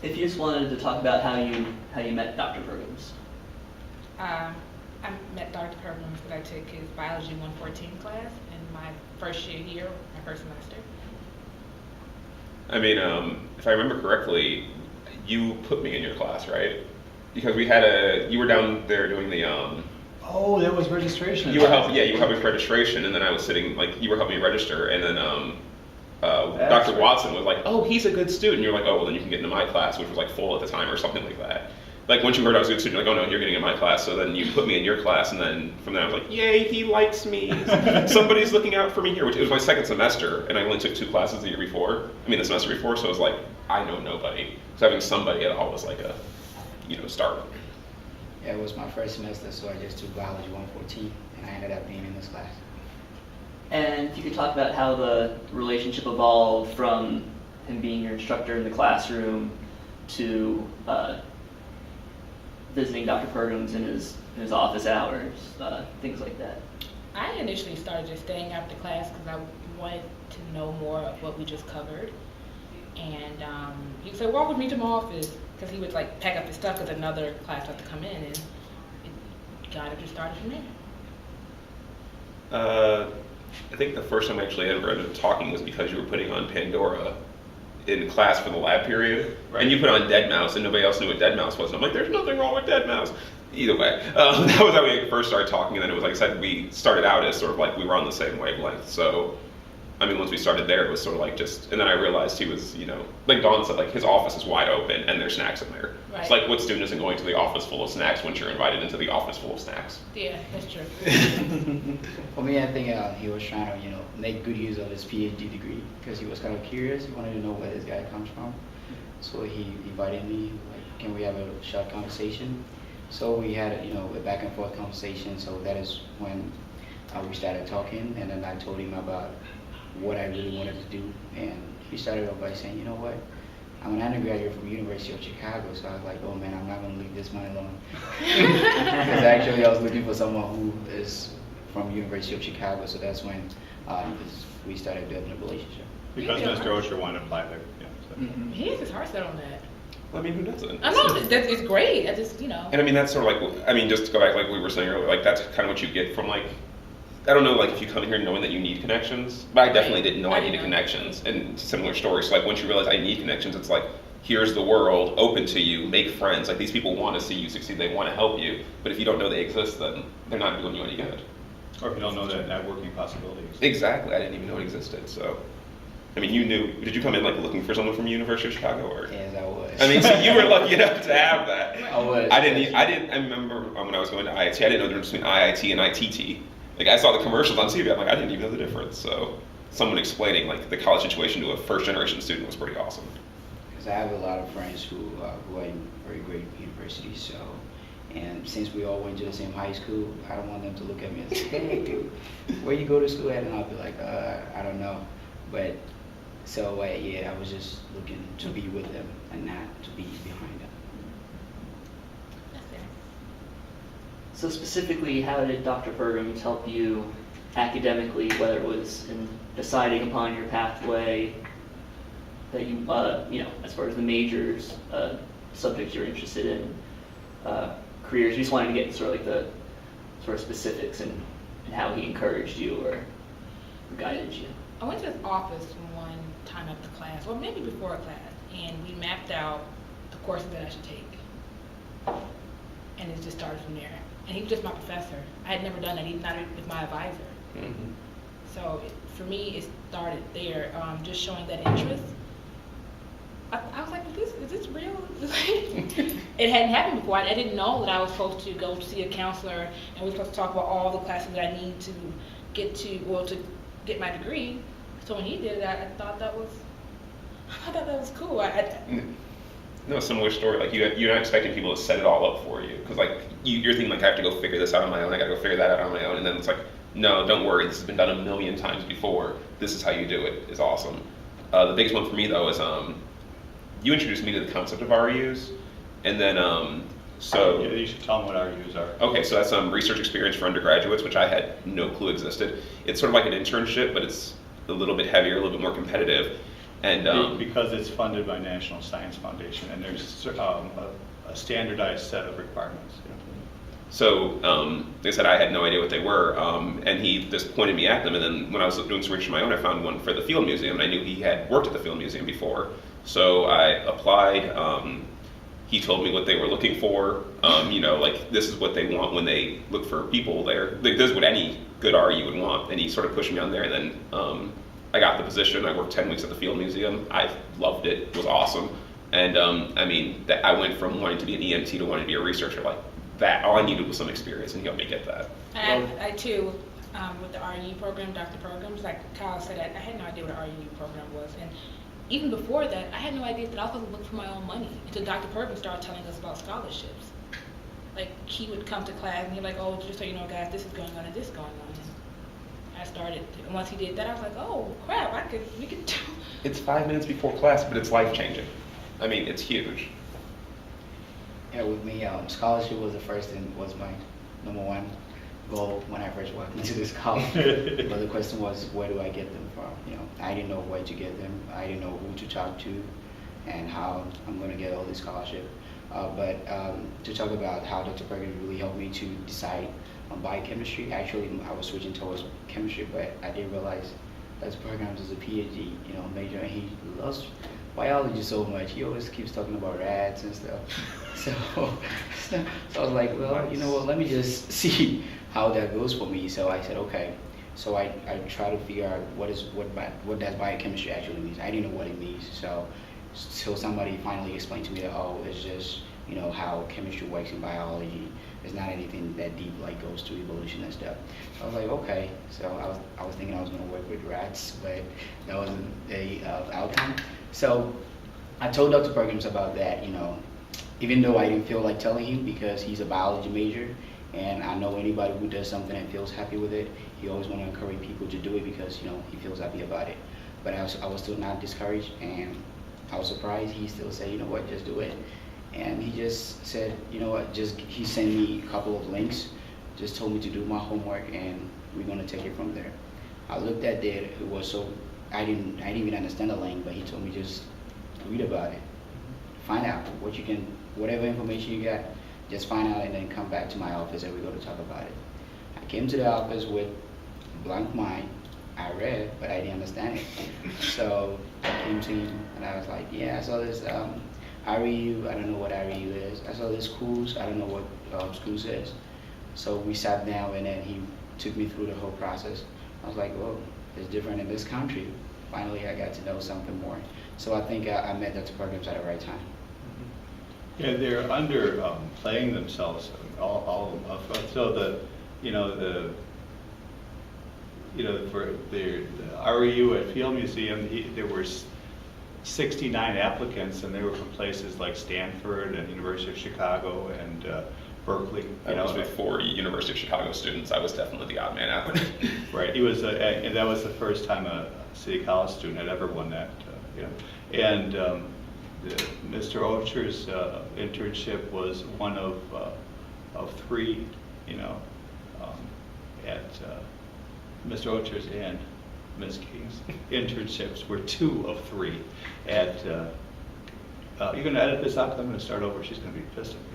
if you just wanted to talk about how you met Dr. Pergams. I met Dr. Pergams because I took his Biology 114 class in my first year here, my first semester. I mean, if I remember correctly, you put me in your class, right? Because you were down there doing the, Oh, that was registration. you were helping with registration, and then I was sitting, like, you were helping me register, and then Dr. right. Watson was like, oh, he's a good student. You're like, oh, well, then you can get into my class, which was like full at the time or something like that. Like, once you heard I was a good student, you're like, oh no, you're getting in my class. So then you put me in your class, and then from there I was like, yay, he likes me. Somebody's looking out for me here, which it was my second semester, and I only took 2 classes the semester before, so it was like, I know nobody. So having somebody at all was like a, start. Yeah, it was my first semester, so I just took Biology 114, and I ended up being in this class. And if you could talk about how the relationship evolved from him being your instructor in the classroom to visiting Dr. Pergams in his office hours, things like that. I initially started just staying after class because I wanted to know more of what we just covered. And he would say, walk with me to my office, because he would like pack up his stuff because another class had to come in, and it kind of just started from there. I think the first time I actually ever ended up talking was because you were putting on Pandora in class for the lab period, Right. and you put on Dead Mouse, and nobody else knew what Dead Mouse was. And I'm like, there's nothing wrong with Dead Mouse. Either way, that was how we first started talking, and then it was like I said, we started out as sort of like we were on the same wavelength. So, I mean, once we started there, it was sort of like just, and then I realized he was, like Dawn said, like his office is wide open and there's snacks in there. Right. It's like, what student isn't going to the office full of snacks once you're invited into the office full of snacks? Yeah, that's true. For me, I think he was trying to, make good use of his PhD degree because he was kind of curious. He wanted to know where this guy comes from. So he invited me, like, can we have a short conversation? So we had, a back and forth conversation. So that is when we started talking, and then I told him about what I really wanted to do. And he started off by saying, you know what? I'm an undergraduate from the University of Chicago, so I was like, oh man, I'm not going to leave this man alone. Because actually I was looking for someone who is from the University of Chicago, so that's when we started building a relationship. Because Mr. Ochir wanted to apply there. Yeah, so. Mm-hmm. He has his heart set on that. Well, I mean, who doesn't? I know, it's great. I just, And I mean, that's sort of like, just to go back, like we were saying earlier, like that's kind of what you get from like, I don't know, like if you come here knowing that you need connections, but I definitely didn't know I needed connections, and similar stories. So like once you realize I need connections, it's like, here's the world open to you, make friends. Like these people want to see you succeed, they want to help you, but if you don't know they exist, then they're not doing you any good. Or if you don't know that networking possibilities. Exactly, I didn't even know it existed, so. I mean, you knew, did you come in like looking for someone from the University of Chicago, or? Yes, I was. I mean, so you were lucky enough to have that. I was. I remember when I was going to IIT, I didn't know the difference between IIT and ITT. Like I saw the commercials on TV, I'm like, I didn't even know the difference. So someone explaining like the college situation to a first generation student was pretty awesome. Because I have a lot of friends who are in very great universities, so, and since we all went to the same high school, I don't want them to look at me and say, hey, where you go to school at? And I'll be like, I don't know. But, so yeah, I was just looking to be with them and not to be behind them. That's fair. So specifically, how did Dr. Pergams help you academically, whether it was in deciding upon your pathway, that you, as far as the majors, subjects you're interested in, careers, you just wanted to get sort of like the sort of specifics and how he encouraged you or guided you? I went to his office one time after class, or maybe before a class, and we mapped out the courses that I should take. And it just started from there. And he was just my professor. I had never done that, even not with my advisor. Mm-hmm. So for me, it started there, just showing that interest. I was like, is this real? It hadn't happened before. I didn't know that I was supposed to go see a counselor, and we were supposed to talk about all the classes that I need to get to, to get my degree. So when he did it, I thought that was cool. No, similar story. Like you're not expecting people to set it all up for you, because like you're thinking like I have to go figure this out on my own. I got to go figure that out on my own, and then it's like, no, don't worry. This has been done a million times before. This is how you do it. It's awesome. The biggest one for me though is you introduced me to the concept of REUs, and then so Yeah, you should tell them what RUs are. okay, so that's research experience for undergraduates, which I had no clue existed. It's sort of like an internship, but it's a little bit heavier, a little bit more competitive. And Because it's funded by National Science Foundation, and there's a standardized set of requirements. so they said I had no idea what they were, and he just pointed me at them. And then when I was doing some research of my own, I found one for the Field Museum, and I knew he had worked at the Field Museum before. So I applied. He told me what they were looking for. Like this is what they want when they look for people there. Like, this is what any good RE would want. And he sort of pushed me on there. And then I got the position. I worked 10 weeks at the Field Museum. I loved it. It was awesome. And I went from wanting to be an EMT to wanting to be a researcher. Like that, all I needed was some experience, and he helped me get that. And I too, with the RE program, Dr. Pergams, like Kyle said, I had no idea what an RE program was. And even before that, I had no idea that I was supposed to look for my own money until Dr. Pergams started telling us about scholarships. Like, he would come to class and he'd be like, oh, just so you know, guys, this is going on and this is going on. And I started, and once he did that, I was like, oh, crap, we could do. It's 5 minutes before class, but it's life-changing. I mean, it's huge. Yeah, with me, scholarship was the first and was my number one goal when I first walked into this college. But the question was, where do I get them from? I didn't know where to get them. I didn't know who to talk to and how I'm going to get all this scholarship. But to talk about how Dr. Pergams really helped me to decide on biochemistry, actually I was switching towards chemistry, but I didn't realize Dr. Pergams is a PhD major, and he loves biology so much. He always keeps talking about rats and stuff. So I was like, well, you know what, let me just see how that goes for me. So I said, okay. So I try to figure out what does biochemistry actually mean. I didn't know what it means. So somebody finally explained to me that, oh, it's just how chemistry works in biology. It's not anything that deep, like goes to evolution and stuff. I was like, okay. So I was thinking I was going to work with rats, but that wasn't the outcome. So I told Dr. Pergams about that, even though I didn't feel like telling him, because he's a biology major, and I know anybody who does something and feels happy with it, he always want to encourage people to do it because he feels happy about it. But I was still not discouraged, and I was surprised he still said, you know what, just do it. And he just said, you know what, he sent me a couple of links, just told me to do my homework, and we're going to take it from there. I looked at it. It was so, I didn't even understand the link, but he told me just read about it, find out whatever information you got, just find out and then come back to my office and we're going to talk about it. I came to the office with a blank mind. I read, but I didn't understand it. So I came to him and I was like, yeah, I saw this REU, I don't know what REU is. I saw this schools, I don't know what schools is. So we sat down and then he took me through the whole process. I was like, well, it's different in this country. Finally, I got to know something more. So I think I met Dr. Pergams at the right time. Yeah, they're underplaying themselves. All of them. So for the REU at Field Museum, there were 69 applicants, and they were from places like Stanford and University of Chicago and Berkeley. I was with 4 University of Chicago students. I was definitely the odd man out. Right. He was, and that was the first time a City College student had ever won that. And Mr. Ochir's internship was one of 3. At Mr. Ochir's and Ms. King's internships were 2 of 3 at. You're going to edit this out? 'Cause I'm going to start over. She's going to be pissed at me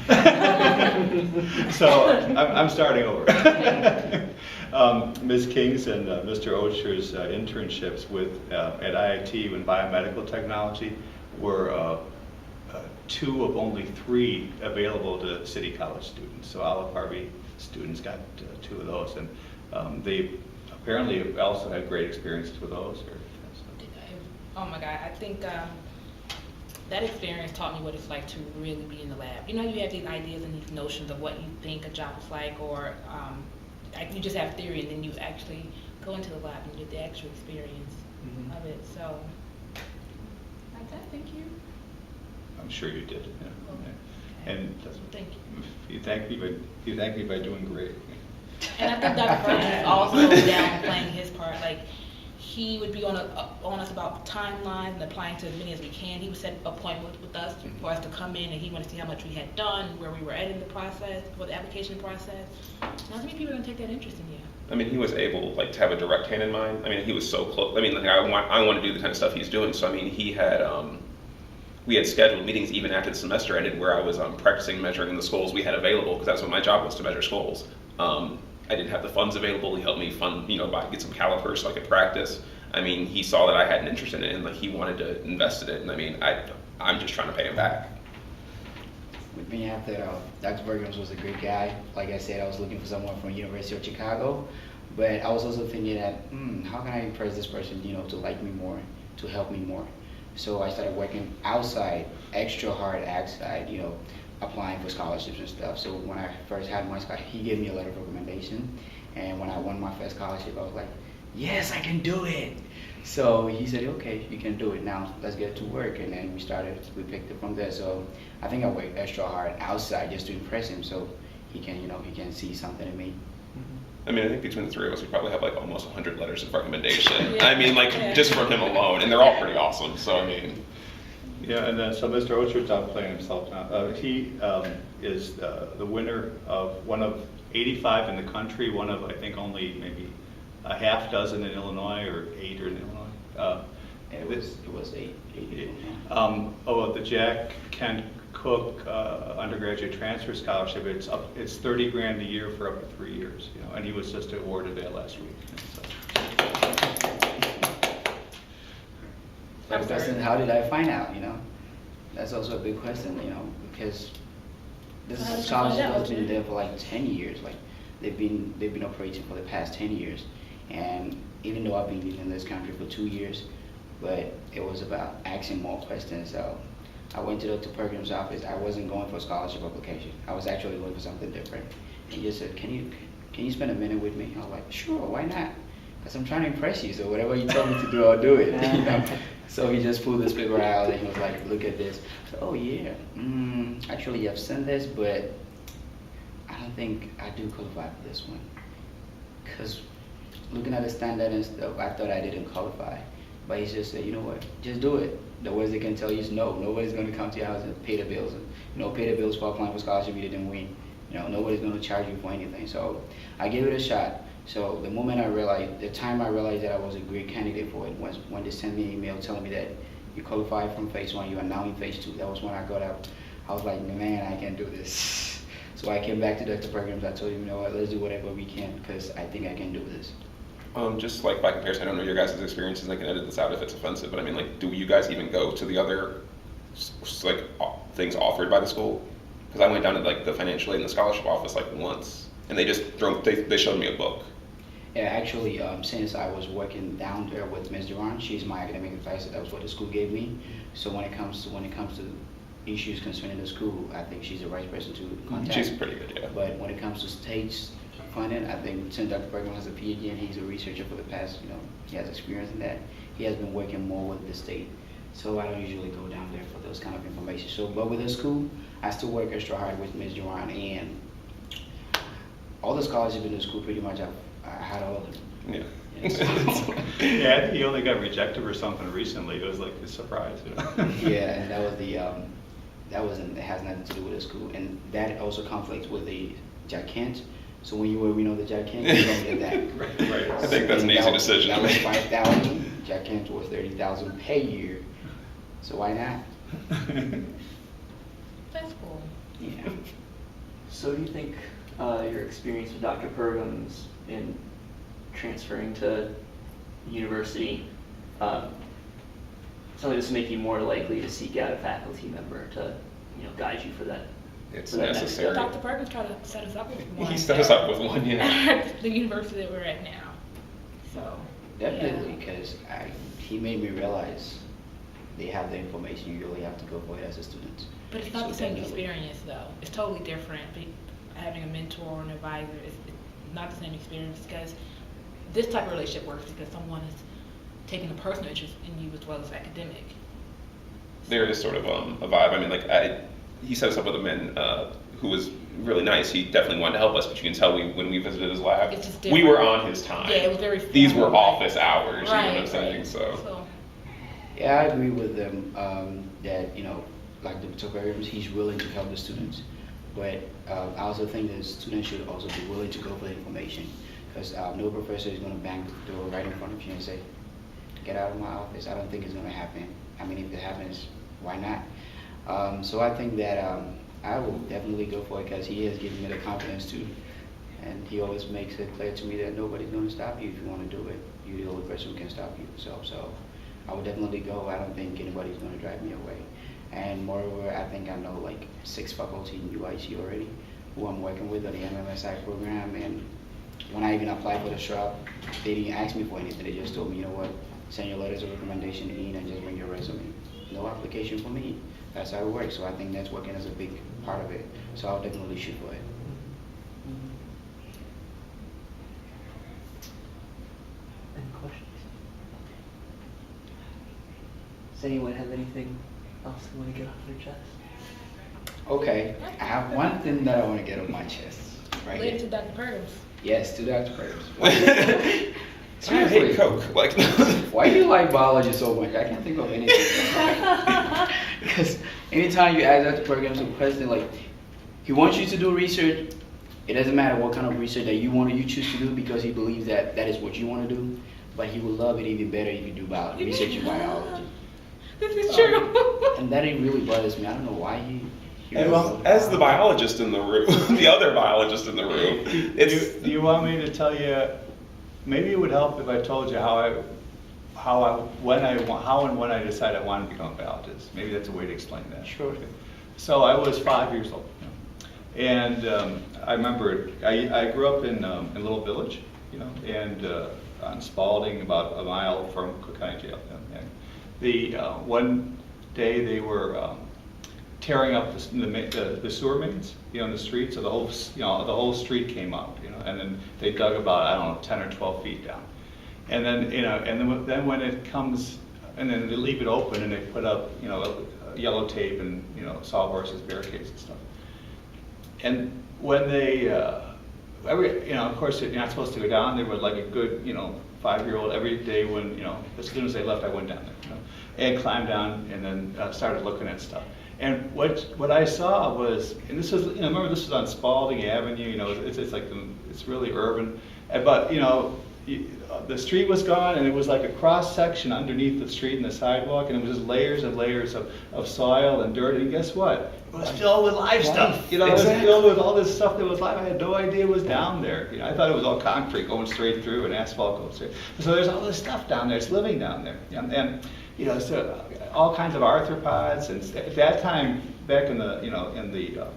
otherwise. So I'm starting over. Ms. King's and Mr. Ochir's internships at IIT in biomedical technology were 2 of only 3 available to City College students. So Olive Harvey students got 2 of those, and they apparently also had great experiences with those. Oh my God, I think that experience taught me what it's like to really be in the lab. You have these ideas and these notions of what you think a job is like, or you just have theory, and then you actually go into the lab and get the actual experience of it. So, like that, thank you. I'm sure you did. Yeah. Okay. And thank you. You thank me by doing great. And I think Dr. Pergams also downplaying his part. Like, he would be on us about timelines and applying to as many as we can. He would set appointments with us for us to come in, and he wanted to see how much we had done, where we were at in the process, for the application process. Not many people are going to take that interest in you. I mean, he was able like to have a direct hand in mind. I mean, he was so close. I mean, like, I want to do the kind of stuff he's doing. So I mean, he had we had scheduled meetings even after the semester ended, where I was practicing measuring the skulls we had available, because that's what my job was, to measure skulls. I didn't have the funds available. He helped me get some calipers so I could practice. I mean, he saw that I had an interest in it, and like he wanted to invest in it. And I mean, I'm just trying to pay him back. With me, after Dr. Pergams was a great guy. Like I said, I was looking for someone from University of Chicago, but I was also thinking that, how can I impress this person, to like me more, to help me more? So I started working outside, extra hard outside, applying for scholarships and stuff. So when I first had my scholarship, he gave me a letter of recommendation, and when I won my first scholarship, I was like, yes, I can do it. So he said, okay, you can do it now. Let's get to work. And then we picked it from there. So I think I worked extra hard outside just to impress him, so he can see something in me. I mean, I think between the three of us, we probably have like almost 100 letters of recommendation. Yeah. I mean, like just from him alone, and they're all pretty awesome. So I mean. Yeah, and then so Mr. Ochir's out playing himself now. He is the winner of one of 85 in the country, one of I think only maybe a half dozen in Illinois, or 8 in Illinois. It was eight. The Jack Kent Cook undergraduate transfer scholarship. It's $30,000 a year for up to 3 years. And he was just awarded that last week. The question, how did I find out? That's also a big question. Because this How did is you scholarship find out? has been there for like 10 years. Like they've been operating for the past 10 years, and even though I've been living in this country for 2 years, but it was about asking more questions. So I went to Dr. Pergams' office. I wasn't going for a scholarship application. I was actually going for something different. And he just said, can you spend a minute with me? I was like, sure, why not? Because I'm trying to impress you, so whatever you tell me to do, I'll do it. So he just pulled this paper out, and he was like, look at this. So, oh yeah, actually I've seen this, but I don't think I do qualify for this one. Because looking at the standard and stuff, I thought I didn't qualify. But he just said, you know what, just do it. The worst they can tell you is no. Nobody's going to come to your house and pay the bills. Pay the bills for applying for scholarship you didn't win. Nobody's going to charge you for anything. So I gave it a shot. So the time I realized that I was a great candidate for it was when they sent me an email telling me that you qualified from phase 1, you are now in phase 2. That was when I got out. I was like, man, I can do this. So I came back to Dr. Pergams. I told him, let's do whatever we can, because I think I can do this. Just like by comparison, I don't know your guys' experiences, and I can edit this out if it's offensive, but I mean, like, do you guys even go to the other things offered by the school? Because I went down to like the financial aid and the scholarship office like once, and they showed me a book. Yeah, actually, since I was working down there with Ms. Duran, she's my academic advisor. That was what the school gave me. So when it comes to issues concerning the school, I think she's the right person to contact. She's pretty good, yeah. But when it comes to state funding, I think since Dr. Pergams has a PhD and he's a researcher for the past, he has experience in that. He has been working more with the state. So I don't usually go down there for those kind of information. So, but with the school, I still work extra hard with Ms. Duran, and all the scholarships in the school, pretty much I had all of them. Yeah. Yeah, I think he only got rejected for something recently. It was like a surprise. Yeah, and it has nothing to do with the school, and that also conflicts with the Jack Kent. So when you were, the Jack Kent, you don't get that. Right. I think that's an easy decision. That was $5,000. Jack Kent was $30,000 per year. So why not? That's cool. Yeah. So do you think your experience with Dr. Pergams in transferring to university, something that's make you more likely to seek out a faculty member to, guide you for that? It's for that next necessary. step? Dr. Perkins tried to set us up with one. He set us up with one, yeah. At the university that we're at now. So. Definitely, because he made me realize they have the information. You really have to go for it as a student. But it's not So the same definitely. experience, though. It's totally different. Having a mentor or an advisor is not the same experience, because this type of relationship works because someone is taking a personal interest in you as well as academic. There is sort of a vibe. I mean, like, he set us up with a man who was really nice. He definitely wanted to help us, but you can tell when we visited his lab, It's just we different. were on his time. Yeah, it was very These were formal. office hours, you know what I'm Right, saying? right. So. Yeah, I agree with them that, you know, like Dr. Pergams, he's willing to help the students. But I also think that students should also be willing to go for the information. Because no professor is going to bang the door right in front of you and say, get out of my office. I don't think it's going to happen. I mean, if it happens, why not? So I think that I will definitely go for it because he has given me the confidence too. And he always makes it clear to me that nobody's going to stop you if you want to do it. You're the only person who can stop you. So I would definitely go. I don't think anybody's going to drive me away. And moreover, I think I know like 6 faculty in UIC already who I'm working with on the MMSI program. And when I even applied for the shop, they didn't ask me for anything. They just told me, you know what, send your letters of recommendation in and just bring your resume. No application for me. That's how it works. So I think networking is a big part of it. So I'll definitely shoot for it. Any questions? Does anyone have anything else they want to get off their chest? Okay, I have one thing that I want to get off my chest. Right Related here. to Dr. Pergams. Yes, to Dr. Pergams. I hate Seriously, Coke. Like, why do you like biology so much? I can't think of anything. Because anytime you ask Dr. Pergams a question, like, he wants you to do research. It doesn't matter what kind of research that you choose to do because he believes that that is what you want to do. But he would love it even better if you do research in biology. This is true. And that it really bothers me. I don't know why he and well, as the biologist in the room, the other biologist in the room, it's. Do you want me to tell you? Maybe it would help if I told you how and when I decided I wanted to become a biologist. Maybe that's a way to explain that. Sure. So I was 5 years old, and I remember I grew up in a little village, and on Spalding, about a mile from Cook County Jail. And the one day they were tearing up the sewer mains, in the street, so the whole street came up, and then they dug about, I don't know, 10 or 12 feet down. And then, then when it comes, and then they leave it open and they put up, yellow tape and, sawhorses, barricades and stuff. And when they, of course, you're not supposed to go down there, but like a good, 5-year-old, every day when, as soon as they left, I went down there, and climbed down and then started looking at stuff. And what I saw was, and this was, remember this was on Spalding Avenue, it's like, it's really urban, but, the street was gone and it was like a cross section underneath the street and the sidewalk, and it was just layers and layers of soil and dirt, and guess what? It was filled with live stuff, it was filled with all this stuff that was live. I had no idea it was down there. I thought it was all concrete going straight through and asphalt going straight. So there's all this stuff down there, it's living down there. And so all kinds of arthropods, and at that time, back in the, in the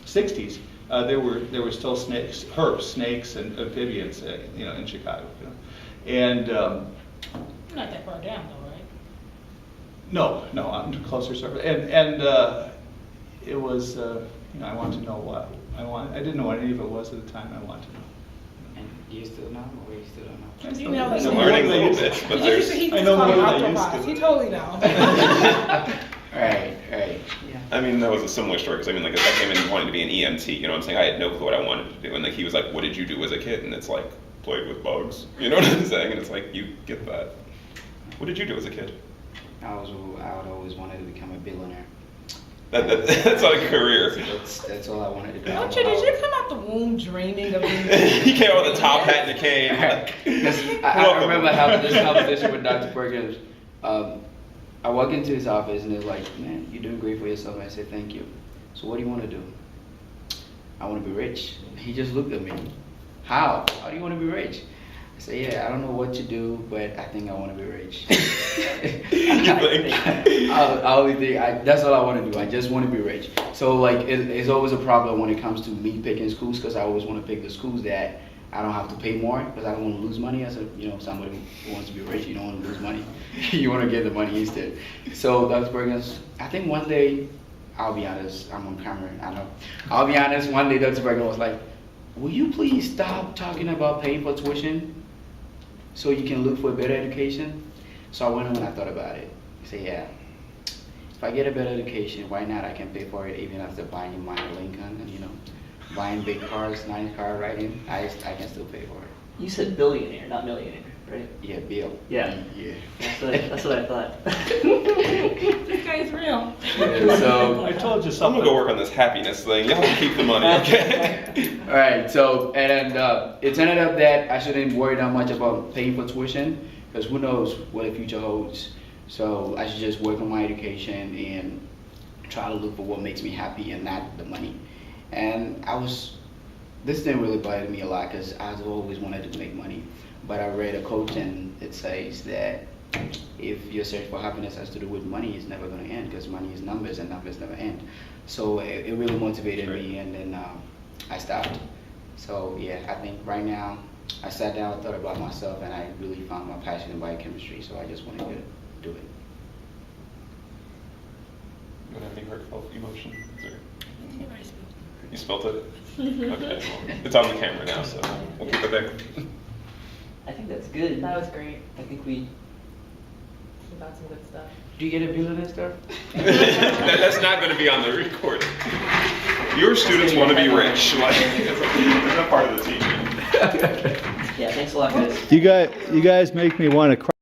60s, there were still snakes, snakes and amphibians, in Chicago. And Not that far down though, right? no, I'm closer surface. And it was, I wanted to know what I didn't know what any of it was at the time. I wanted to know. And do you still know, or you still don't know? You know, I'm learning a little bit, but there's. He I know called more than I used octopods. to. He totally knows. Right. Yeah. I mean, that was a similar story, because I came in wanting to be an EMT, you know what I'm saying? I had no clue what I wanted to do, and he was like, what did you do as a kid? And it's like, played with bugs, you know what I'm saying? And it's like, you get that. What did you do as a kid? I would always wanted to become a billionaire. That's not a career. That's all I wanted to do. Ochir, did you come out the womb dreaming of being? He came out with a top hat and a cane. Because I remember having this conversation with Dr. Pergams. I walk into his office and they're like, man, you're doing great for yourself. And I said, thank you. So what do you want to do? I want to be rich. He just looked at me. How? How do you want to be rich? I said, yeah, I don't know what to do, but I think I want to be rich. That's all I want to do. I just want to be rich. So it's always a problem when it comes to me picking schools, because I always want to pick the schools that I don't have to pay more, because I don't want to lose money. As somebody who wants to be rich, you don't want to lose money. You want to get the money instead. So Dr. Pergams, I think one day, I'll be honest, I'm on camera, I know. I'll be honest, one day Dr. Pergams was like, will you please stop talking about paying for tuition so you can look for a better education? So I went home and I thought about it. I said, yeah, if I get a better education, why not? I can pay for it even after buying minor Lincoln and, you know, buying big cars, nice car riding, I can still pay for it. You said billionaire, not millionaire, right? Yeah, Bill. Yeah. Yeah. That's what I thought. This guy's real. Yeah, so, I told you I'm something. gonna go work on this happiness thing. Y'all can keep the money, okay? all right, so, and it ended up that I shouldn't worry that much about paying for tuition, because who knows what the future holds. So I should just work on my education and try to look for what makes me happy and not the money. And this didn't really bother me a lot because I've always wanted to make money. But I read a quote and it says that if your search for happiness has to do with money, it's never going to end because money is numbers and numbers never end. So it really motivated me, and then I stopped. So yeah, I think right now I sat down, thought about myself, and I really found my passion in biochemistry. So I just wanted to do it. You don't have any heartfelt emotions? Or... Everybody spilled. You spelt it? Okay. Well, it's on the camera now, so we'll keep it there. I think that's good. That was great. I think we. You got some good stuff. Do you get a bill in this stuff? That's not going to be on the recording. Your students want to be rich. Like, it's a part of the teaching. Yeah, thanks a lot, guys. You guys make me want to cry.